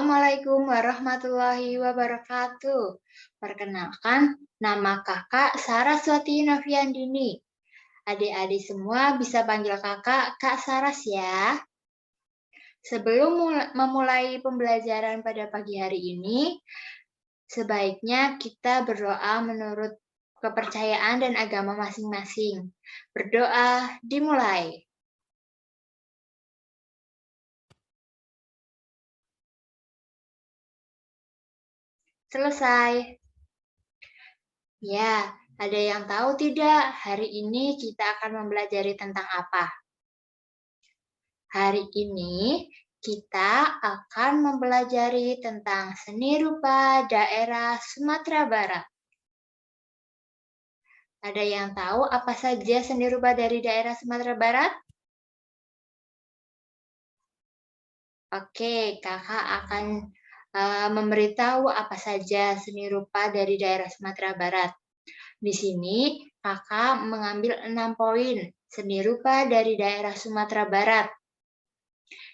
Assalamualaikum warahmatullahi wabarakatuh. Perkenalkan, nama kakak Saraswati Noviandini. Adik-adik semua bisa panggil kakak Kak Saras ya. Sebelum memulai pembelajaran pada pagi hari ini, sebaiknya kita berdoa menurut kepercayaan dan agama masing-masing. Berdoa dimulai. Selesai. Ya, ada yang tahu tidak hari ini kita akan mempelajari tentang apa? Hari ini kita akan mempelajari tentang seni rupa daerah Sumatera Barat. Ada yang tahu apa saja seni rupa dari daerah Sumatera Barat? Oke, kakak akan memberitahu apa saja seni rupa dari daerah Sumatera Barat. Di sini kakak mengambil 6 poin seni rupa dari daerah Sumatera Barat.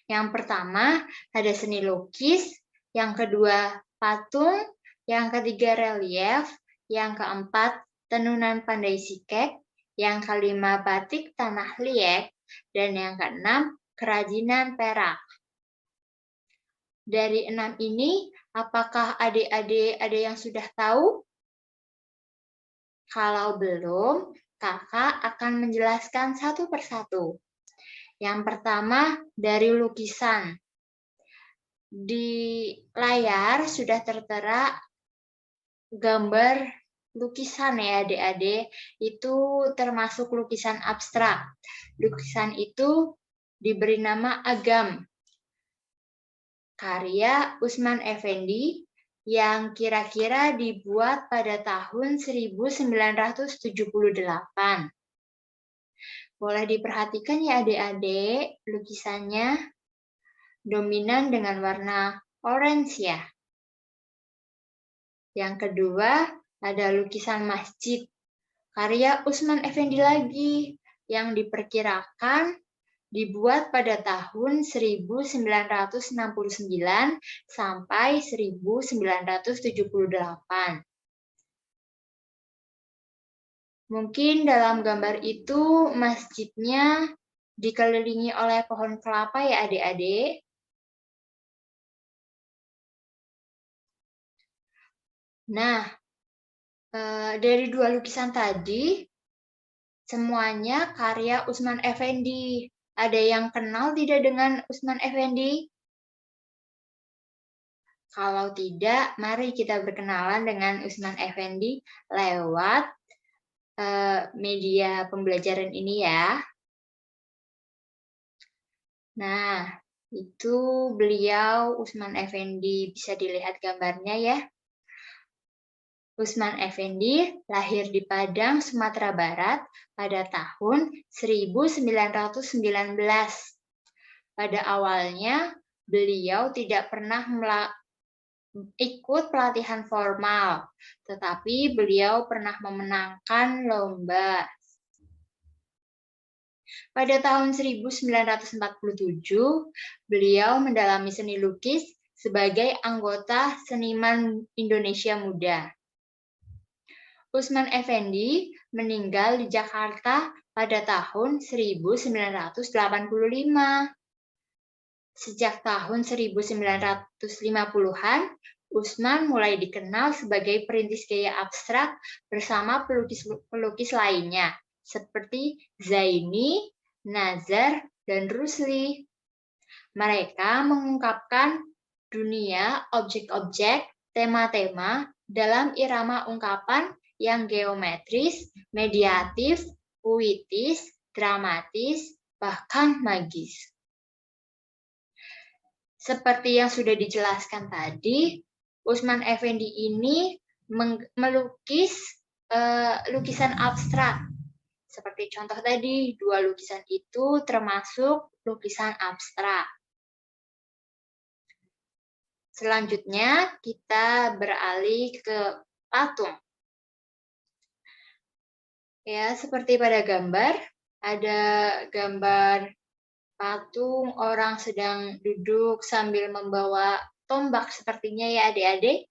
Yang pertama ada seni lukis, yang kedua patung, yang ketiga relief, yang keempat tenunan pandai sikek, yang kelima batik tanah liek, dan yang keenam kerajinan perak. Dari 6 ini, apakah adik-adik ada yang sudah tahu? Kalau belum, kakak akan menjelaskan satu persatu. Yang pertama dari lukisan. Di layar sudah tertera gambar lukisan ya adik-adik, itu termasuk lukisan abstrak. Lukisan itu diberi nama Agam, karya Usman Effendi yang kira-kira dibuat pada tahun 1978. Boleh diperhatikan ya adik-adik, lukisannya dominan dengan warna orange ya. Yang kedua, ada lukisan masjid, karya Usman Effendi lagi, yang diperkirakan dibuat pada tahun 1969 sampai 1978. Mungkin dalam gambar itu masjidnya dikelilingi oleh pohon kelapa ya adik-adik. Nah, dari dua lukisan tadi, semuanya karya Usman Effendi. Ada yang kenal tidak dengan Usman Effendi? Kalau tidak, mari kita berkenalan dengan Usman Effendi lewat media pembelajaran ini ya. Nah, itu beliau Usman Effendi, bisa dilihat gambarnya ya. Usman Effendi lahir di Padang, Sumatera Barat pada tahun 1919. Pada awalnya, beliau tidak pernah ikut pelatihan formal, tetapi beliau pernah memenangkan lomba. Pada tahun 1947, beliau mendalami seni lukis sebagai anggota Seniman Indonesia Muda. Usman Effendi meninggal di Jakarta pada tahun 1985. Sejak tahun 1950-an, Usman mulai dikenal sebagai perintis gaya abstrak bersama pelukis-pelukis lainnya, seperti Zaini, Nazar, dan Rusli. Mereka mengungkapkan dunia objek-objek, tema-tema dalam irama ungkapan yang geometris, mediatif, puitis, dramatis, bahkan magis. Seperti yang sudah dijelaskan tadi, Usman Effendi ini melukis lukisan abstrak. Seperti contoh tadi, dua lukisan itu termasuk lukisan abstrak. Selanjutnya, kita beralih ke patung. Ya, seperti pada gambar, ada gambar patung orang sedang duduk sambil membawa tombak sepertinya ya adik-adik.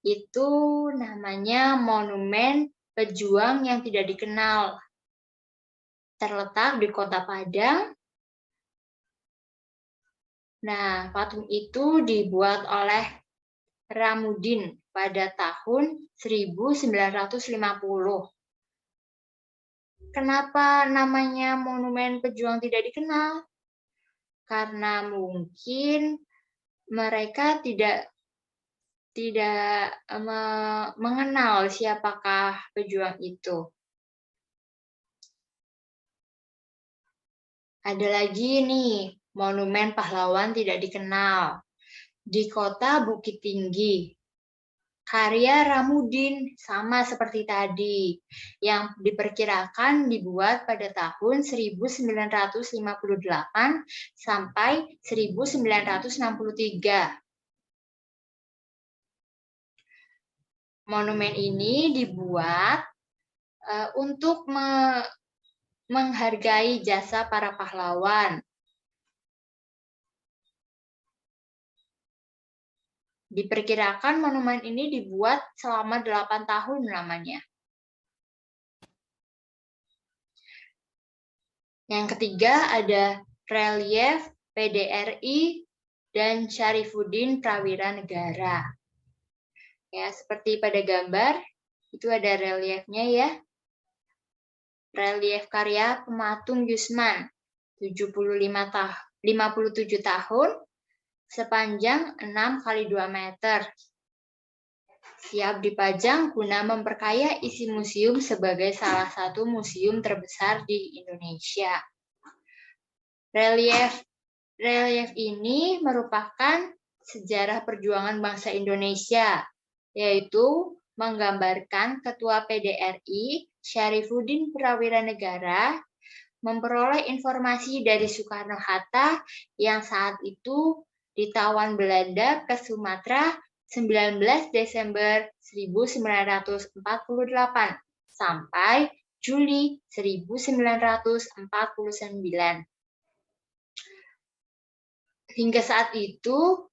Itu namanya Monumen Pejuang yang Tidak Dikenal. Terletak di Kota Padang. Nah, patung itu dibuat oleh Ramudin pada tahun 1950. Kenapa namanya Monumen Pejuang Tidak Dikenal? Karena mungkin mereka tidak mengenal siapakah pejuang itu. Ada lagi nih, Monumen Pahlawan Tidak Dikenal di kota Bukit Tinggi. Karya Ramudin sama seperti tadi, yang diperkirakan dibuat pada tahun 1958 sampai 1963. Monumen ini dibuat untuk menghargai jasa para pahlawan. Diperkirakan monumen ini dibuat selama 8 tahun lamanya. Yang ketiga ada relief PDRI dan Syarifuddin Prawira Negara. Ya, seperti pada gambar, itu ada reliefnya ya. Relief karya pematung Yusman, 57 tahun, sepanjang 6 x 2 meter. Siap dipajang guna memperkaya isi museum sebagai salah satu museum terbesar di Indonesia. Relief ini merupakan sejarah perjuangan bangsa Indonesia, yaitu menggambarkan Ketua PDRI Syarifuddin Prawira Negara memperoleh informasi dari Soekarno-Hatta yang saat itu ditawan Belanda ke Sumatera 19 Desember 1948 sampai Juli 1949. Hingga saat itu,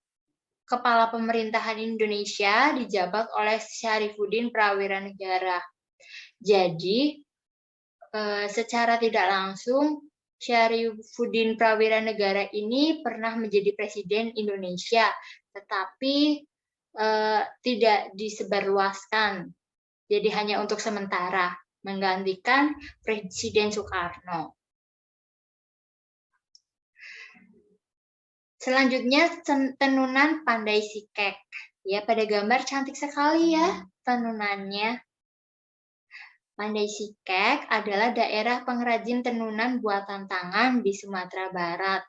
Kepala Pemerintahan Indonesia dijabat oleh Syarifuddin Prawira Negara. Jadi, secara tidak langsung, Syarifuddin Prawira Negara ini pernah menjadi Presiden Indonesia, tetapi tidak disebarluaskan. Jadi hanya untuk sementara, menggantikan Presiden Soekarno. Selanjutnya tenunan Pandai Sikek. Ya, pada gambar cantik sekali ya tenunannya. Pandai Sikek adalah daerah pengrajin tenunan buatan tangan di Sumatera Barat.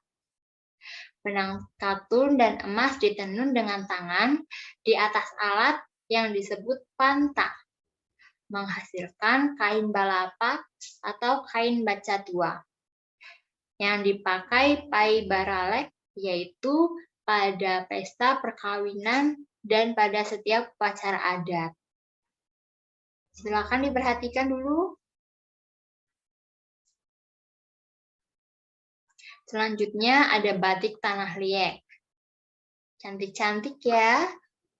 Benang katun dan emas ditenun dengan tangan di atas alat yang disebut panta, menghasilkan kain balapak atau kain baca tua. Yang dipakai pai baralek yaitu pada pesta perkawinan dan pada setiap upacara adat. Silakan diperhatikan dulu. Selanjutnya ada batik Tanah Liek. Cantik-cantik ya.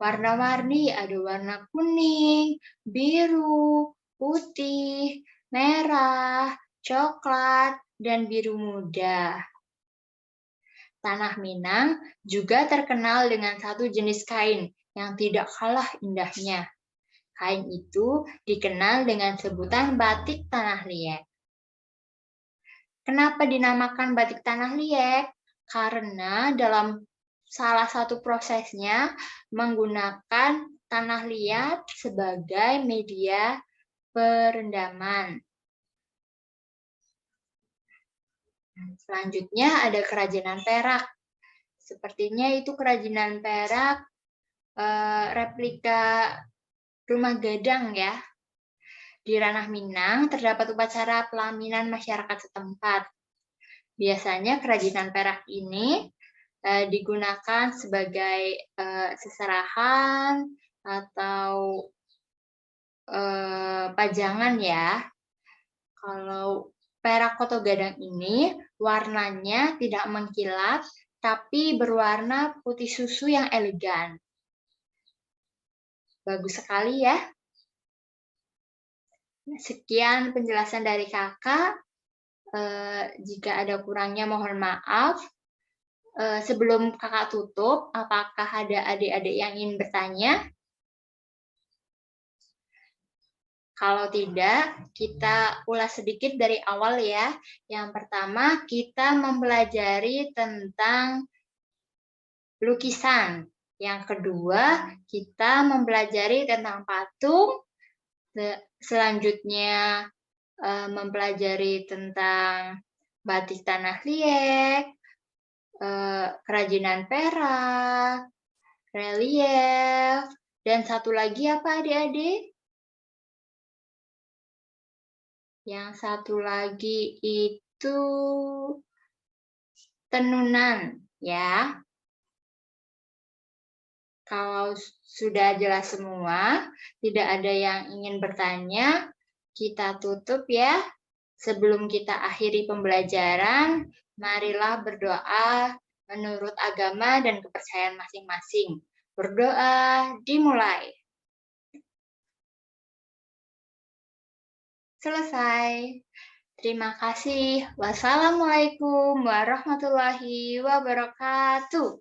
Warna-warni, ada warna kuning, biru, putih, merah, coklat, dan biru muda. Tanah Minang juga terkenal dengan satu jenis kain yang tidak kalah indahnya. Kain itu dikenal dengan sebutan batik Tanah Liek. Kenapa dinamakan batik Tanah Liek? Karena dalam salah satu prosesnya menggunakan tanah liat sebagai media perendaman. Selanjutnya ada kerajinan perak. Sepertinya itu kerajinan perak replika rumah gadang ya. Di Ranah Minang terdapat upacara pelaminan masyarakat setempat. Biasanya kerajinan perak ini digunakan sebagai seserahan atau pajangan ya. Kalau perak koto gadang ini warnanya tidak mengkilat tapi berwarna putih susu yang elegan. Bagus sekali ya. Sekian penjelasan dari Kakak. Jika ada kurangnya mohon maaf. Sebelum Kakak tutup, apakah ada adik-adik yang ingin bertanya? Kalau tidak, kita ulas sedikit dari awal ya. Yang pertama, kita mempelajari tentang lukisan. Yang kedua, kita mempelajari tentang patung. Selanjutnya, mempelajari tentang batik tanah liat, kerajinan perak, relief, dan satu lagi apa adik-adik? Yang satu lagi itu tenunan, ya. Kalau sudah jelas semua, tidak ada yang ingin bertanya, kita tutup ya. Sebelum kita akhiri pembelajaran, marilah berdoa menurut agama dan kepercayaan masing-masing. Berdoa dimulai. Selesai. Terima kasih. Wassalamualaikum warahmatullahi wabarakatuh.